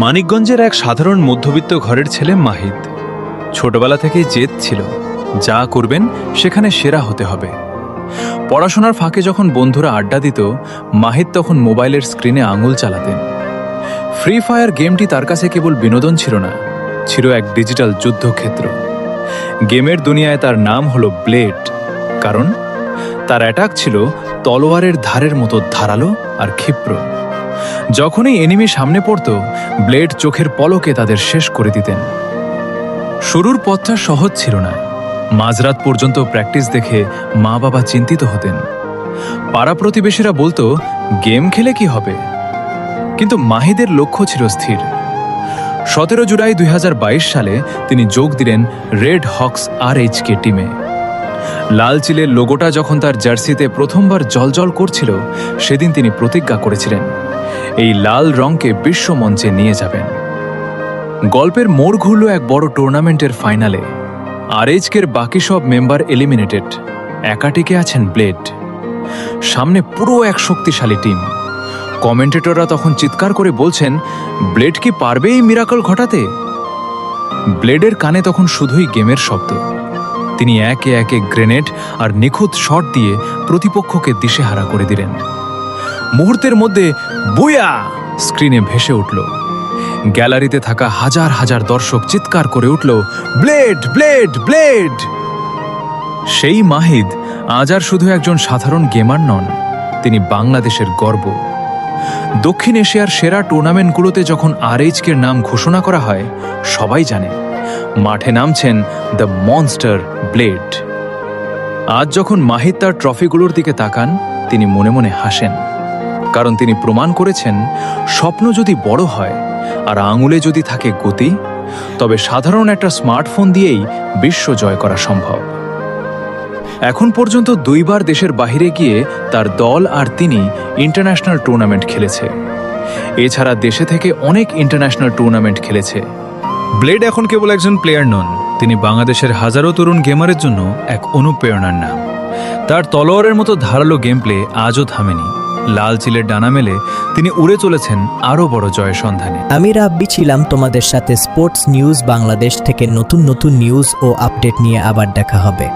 মানিকগঞ্জের এক সাধারণ মধ্যবিত্ত ঘরের ছেলে মাহিদ। ছোটবেলা থেকেই জেদ ছিল, যা করবেন সেখানে সেরা হতে হবে। পড়াশোনার ফাঁকে যখন বন্ধুরা আড্ডা দিত, মাহিদ তখন মোবাইলের স্ক্রিনে আঙুল চালাতেন। ফ্রি ফায়ার গেমটি তার কাছে কেবল বিনোদন ছিল না, ছিল এক ডিজিটাল যুদ্ধক্ষেত্র। গেমের দুনিয়ায় তার নাম হলো ব্লেড, কারণ তার অ্যাটাক ছিল তলোয়ারের ধারের মতো ধারালো আর ক্ষিপ্র। যখনই এনিমি সামনে পড়ত, ব্লেড চোখের পলকে তাদের শেষ করে দিতেন। শুরুর পথটা সহজ ছিল না। মাঝরাত পর্যন্ত প্র্যাকটিস দেখে মা বাবা চিন্তিত হতেন। পাড়া প্রতিবেশীরা বলতো, গেম খেলে কি হবে? কিন্তু মাহিদের লক্ষ্য ছিল স্থির। 17 জুলাই 2022 সালে তিনি যোগ দিলেন রেড হক্স RHK টিমে। লাল চিলের লোগোটা যখন তার জার্সিতে প্রথমবার জ্বলজ্বল করছিল, সেদিন তিনি প্রতিজ্ঞা করেছিলেন, এই লাল রঙকে বিশ্বমঞ্চে নিয়ে যাবেন। গল্পের মোড় ঘুরল এক বড় টুর্নামেন্টের ফাইনালে। RHK'র বাকি সব মেম্বার এলিমিনেটেড, একা টিকে আছেন ব্লেড। সামনে পুরো এক শক্তিশালী টিম। কমেন্টেটররা তখন চিৎকার করে বলছেন, ব্লেড কি পারবে এই মিরাকল ঘটাতে? ব্লেডের কানে তখন শুধুই গেমের শব্দ। তিনি একে একে গ্রেনেড আর নিখুঁত শট দিয়ে প্রতিপক্ষকে দিশেহারা করে দিলেন। মুহূর্তের মধ্যে বুয়া স্ক্রিনে ভেসে উঠল। গ্যালারিতে থাকা হাজার হাজার দর্শক চিৎকার করে উঠল, ব্লেড ব্লেড ব্লেড! সেই মাহিদ আজ আর শুধু একজন সাধারণ গেমার নন, তিনি বাংলাদেশের গর্ব। দক্ষিণ এশিয়ার সেরা টুর্নামেন্টগুলোতে যখন RHK'র নাম ঘোষণা করা হয়, সবাই জানে মাঠে নামছেন দ্য মনস্টার ব্লেড। আজ যখন মাহিদ তার ট্রফিগুলোর দিকে তাকান, তিনি মনে মনে হাসেন, কারণ তিনি প্রমাণ করেছেন, স্বপ্ন যদি বড় হয় আর আঙুলে যদি থাকে গতি, তবে সাধারণ একটা স্মার্টফোন দিয়েই বিশ্ব জয় করা সম্ভব। এখন পর্যন্ত 2 বার দেশের বাইরে গিয়ে তার দল আর তিনি ইন্টারন্যাশনাল টুর্নামেন্ট খেলেছে। এছাড়া দেশে থেকে অনেক ইন্টারন্যাশনাল টুর্নামেন্ট খেলেছে। ব্লেড এখন কেবল একজন প্লেয়ার নন, তিনি বাংলাদেশের হাজারো তরুণ গেমারের জন্য এক অনুপ্রেরণার নাম। তার তলোয়ারের মতো ধারালো গেম প্লে আজও থামেনি। লাল চিলের ডানা মেলে তিনি উড়ে চলেছেন আরও বড় জয়ের সন্ধানে। আমি রাব্বি ছিলাম তোমাদের সাথে স্পোর্টস নিউজ বাংলাদেশ থেকে। নতুন নতুন নিউজ ও আপডেট নিয়ে আবার দেখা হবে।